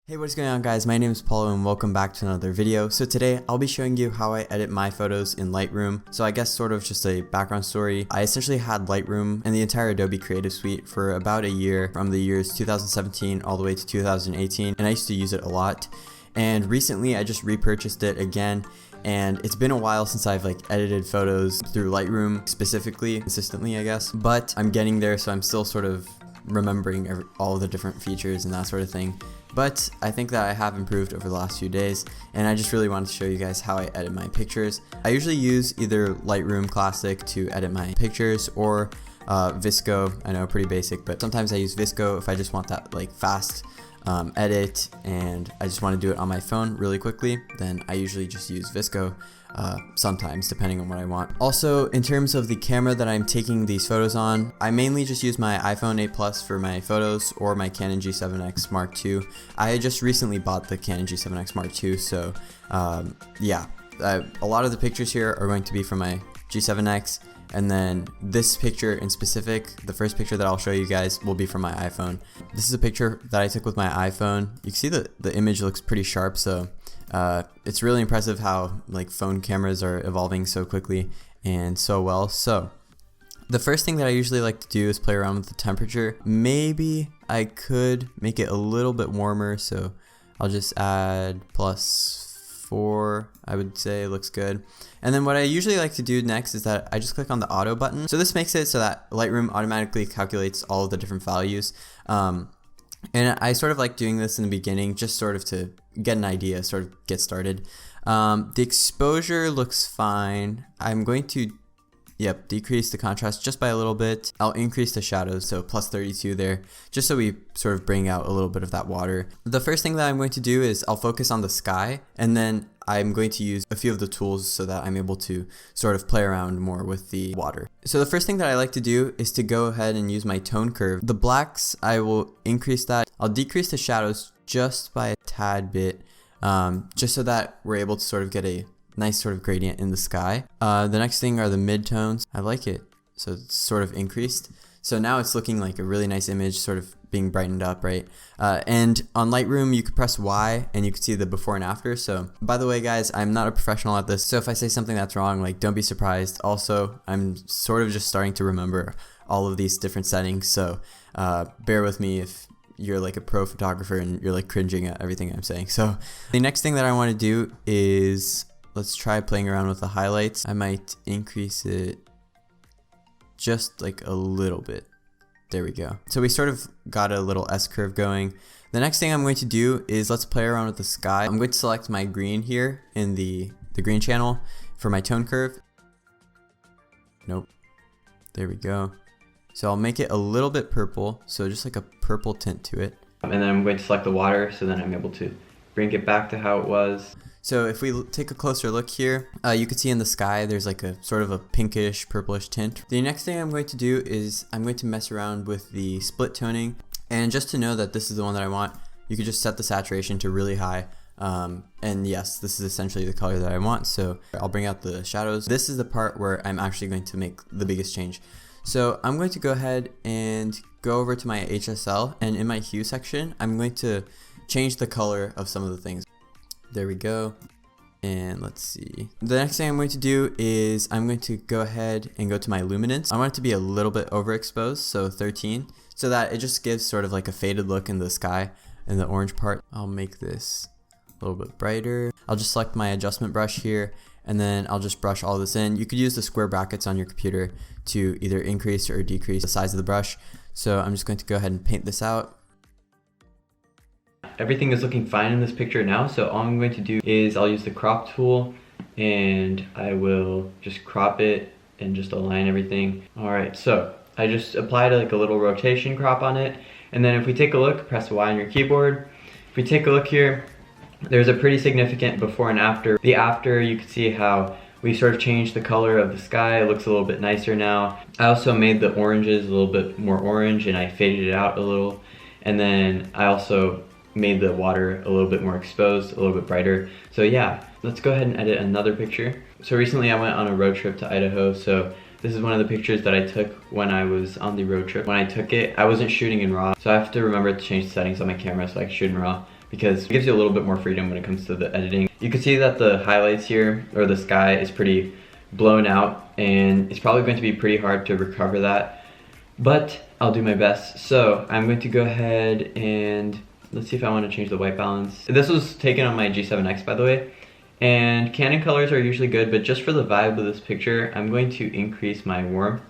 Hey, what's going on guys? My name is Paulo and welcome back to another video. So today I'll be showing you how I edit my photos in Lightroom. So I guess sort of just a background story. I essentially had Lightroom and the entire Adobe Creative Suite for about a year, from the years 2017 all the way to 2018, and I used to use it a lot. And recently I just repurchased it again, and it's been a while since I've edited photos through Lightroom specifically, consistently I guess, but I'm getting there, so I'm still sort of remembering all the different features and that sort of thing. But I think that I have improved over the last few days, and I just really wanted to show you guys how I edit my pictures. I usually use either Lightroom Classic to edit my pictures or Visco. I know, pretty basic, but sometimes I use Visco if I just want that fast edit and I just want to do it on my phone really quickly. Then I usually just use Visco sometimes, depending on what I want. Also, in terms of the camera that I'm taking these photos on, I mainly just use my iPhone 8 Plus for my photos or my Canon G7X Mark II. I just recently bought the Canon G7X Mark II, so yeah, a lot of the pictures here are going to be from my G7X, and then this picture in specific, the first picture that I'll show you guys, will be from my iPhone. This is a picture that I took with my iPhone. You can see that the image looks pretty sharp, so it's really impressive how phone cameras are evolving so quickly and so well. So the first thing that I usually like to do is play around with the temperature. Maybe I could make it a little bit warmer, so I'll just add +4, I would say. It looks good. And then what I usually like to do next is that I just click on the auto button. So this makes it so that Lightroom automatically calculates all of the different values. And I sort of like doing this in the beginning, just sort of to get an idea, sort of get started. The exposure looks fine. I'm going to, decrease the contrast just by a little bit. I'll increase the shadows, so +32 there, just so we sort of bring out a little bit of that water. The first thing that I'm going to do is I'll focus on the sky, and then I'm going to use a few of the tools so that I'm able to sort of play around more with the water. So the first thing that I like to do is to go ahead and use my tone curve. The blacks, I will increase that. I'll decrease the shadows just by a tad bit, just so that we're able to sort of get a nice sort of gradient in the sky. The next thing are the midtones. I like it, so it's sort of increased. So now it's looking like a really nice image, sort of being brightened up, right? And on Lightroom, you could press Y and you can see the before and after. So by the way, guys, I'm not a professional at this, so if I say something that's wrong, don't be surprised. Also, I'm sort of just starting to remember all of these different settings, so bear with me if you're a pro photographer and you're cringing at everything I'm saying. So the next thing that I want to do is, let's try playing around with the highlights. I might increase it just a little bit. There we go. So we sort of got a little S-curve going. The next thing I'm going to do is let's play around with the sky. I'm going to select my green here in the green channel for my tone curve. Nope. There we go. So I'll make it a little bit purple, so just a purple tint to it. And then I'm going to select the water, so then I'm able to bring it back to how it was. So if we take a closer look here, you can see in the sky there's a sort of a pinkish purplish tint. The next thing I'm going to do is I'm going to mess around with the split toning, and just to know that this is the one that I want, you could just set the saturation to really high. And yes, this is essentially the color that I want, so I'll bring out the shadows. This is the part where I'm actually going to make the biggest change. So I'm going to go ahead and go over to my HSL, and in my hue section I'm going to change the color of some of the things. There we go. And let's see. The next thing I'm going to do is I'm going to go ahead and go to my luminance. I want it to be a little bit overexposed, so 13, so that it just gives sort of a faded look in the sky and the orange part. I'll make this a little bit brighter. I'll just select my adjustment brush here, and then I'll just brush all this in. You could use the square brackets on your computer to either increase or decrease the size of the brush. So I'm just going to go ahead and paint this out. Everything is looking fine in this picture now, so all I'm going to do is I'll use the crop tool and I will just crop it and just align everything. Alright, so I just applied a little rotation crop on it, and then if we take a look, press Y on your keyboard. If we take a look here, there's a pretty significant before and after. The after, you can see how we sort of changed the color of the sky. It looks a little bit nicer now. I also made the oranges a little bit more orange and I faded it out a little, and then I also made the water a little bit more exposed, a little bit brighter. So yeah, let's go ahead and edit another picture. So recently I went on a road trip to Idaho, so this is one of the pictures that I took when I was on the road trip. When I took it, I wasn't shooting in RAW, so I have to remember to change the settings on my camera so I can shoot in RAW. because it gives you a little bit more freedom when it comes to the editing. You can see that the highlights here, or the sky, is pretty blown out, and it's probably going to be pretty hard to recover that, but I'll do my best. So I'm going to go ahead and let's see if I want to change the white balance. This was taken on my G7X, by the way, and Canon colors are usually good, but just for the vibe of this picture, I'm going to increase my warmth.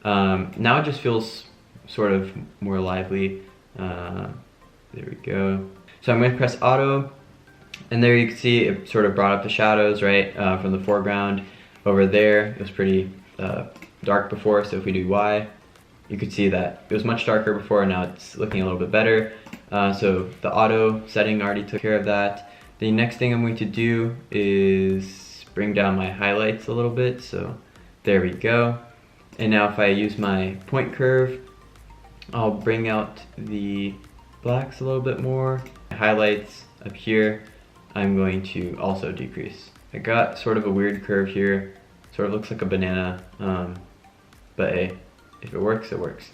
Now it just feels sort of more lively. There we go. So I'm going to press auto, and there you can see it sort of brought up the shadows, right, from the foreground. Over there, it was pretty dark before, so if we do Y, you could see that it was much darker before, and now it's looking a little bit better. So the auto setting already took care of that. The next thing I'm going to do is bring down my highlights a little bit, so there we go. And now if I use my point curve, I'll bring out the blacks a little bit more. Highlights up here, I'm going to also decrease. I got sort of a weird curve here, sort of looks like a banana, but hey, if it works, it works.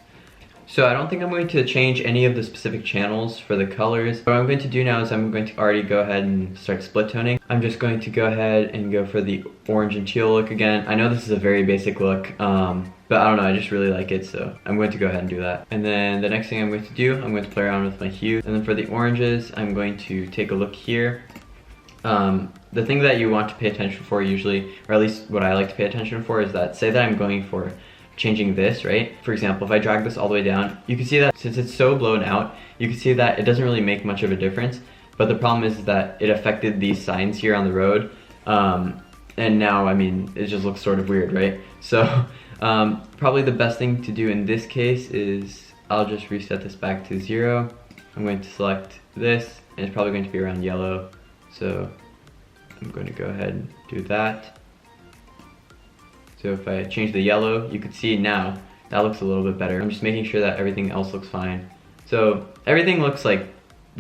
So I don't think I'm going to change any of the specific channels for the colors. What I'm going to do now is I'm going to already go ahead and start split toning. I'm just going to go ahead and go for the orange and teal look again. I know this is a very basic look, but I don't know, I just really like it, so I'm going to go ahead and do that. And then the next thing I'm going to do, I'm going to play around with my hue. And then for the oranges, I'm going to take a look here. The thing that you want to pay attention for usually, or at least what I like to pay attention for, is that, say that I'm going for changing this, right? For example, if I drag this all the way down, you can see that since it's so blown out, you can see that it doesn't really make much of a difference. But the problem is that it affected these signs here on the road. And now, I mean, it just looks sort of weird, right? So probably the best thing to do in this case is I'll just reset this back to 0. I'm going to select this, and it's probably going to be around yellow. So I'm going to go ahead and do that. So if I change the yellow, you can see now that looks a little bit better. I'm just making sure that everything else looks fine. So everything looks like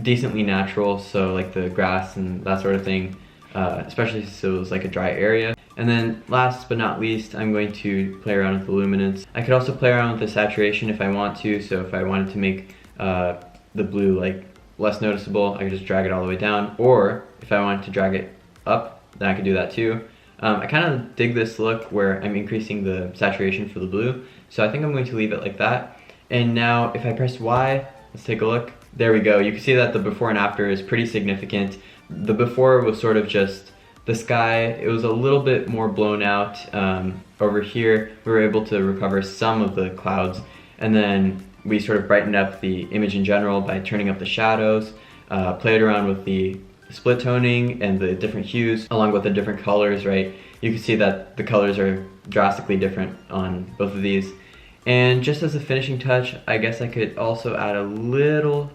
decently natural, so like the grass and that sort of thing, especially since it was like a dry area. And then last but not least, I'm going to play around with the luminance. I could also play around with the saturation if I want to, so if I wanted to make the blue like less noticeable, I could just drag it all the way down, or if I wanted to drag it up, then I could do that too. I kind of dig this look where I'm increasing the saturation for the blue, so I think I'm going to leave it like that. And now if I press Y, let's take a look. There we go. You can see that the before and after is pretty significant. The before was sort of just the sky. It was a little bit more blown out. Over here, we were able to recover some of the clouds, and then we sort of brightened up the image in general by turning up the shadows, played around with the split toning and the different hues along with the different colors, right? You can see that the colors are drastically different on both of these. And just as a finishing touch, I guess I could also add a little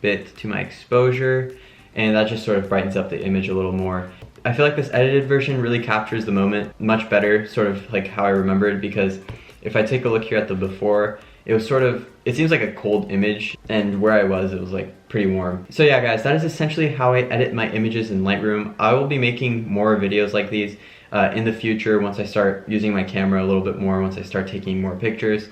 bit to my exposure, and that just sort of brightens up the image a little more. I feel like this edited version really captures the moment much better, sort of like how I remembered, because if I take a look here at the before, it was sort of, it seems like a cold image, and where I was, it was like pretty warm. So yeah guys, that is essentially how I edit my images in Lightroom. I will be making more videos like these in the future once I start using my camera a little bit more, once I start taking more pictures.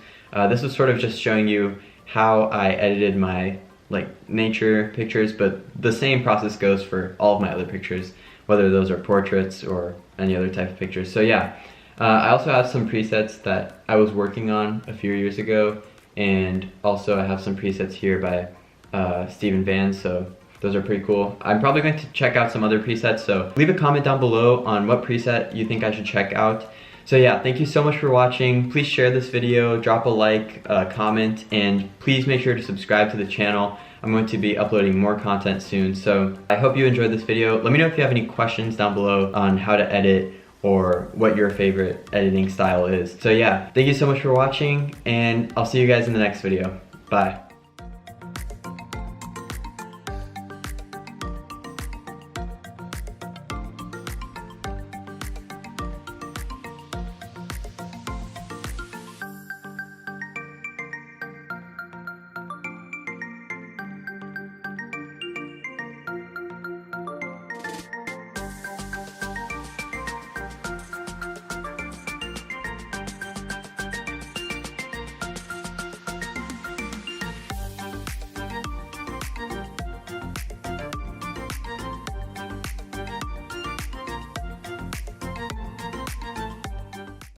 This was sort of just showing you how I edited my like nature pictures, but the same process goes for all of my other pictures, whether those are portraits or any other type of pictures. So yeah. I also have some presets that I was working on a few years ago, and also I have some presets here by Steven Van, so those are pretty cool. I'm probably going to check out some other presets, so leave a comment down below on what preset you think I should check out. So yeah, thank you so much for watching. Please share this video, drop a like, comment, and please make sure to subscribe to the channel. I'm going to be uploading more content soon, so I hope you enjoyed this video. Let me know if you have any questions down below on how to edit or what your favorite editing style is. So yeah, thank you so much for watching, and I'll see you guys in the next video. Bye.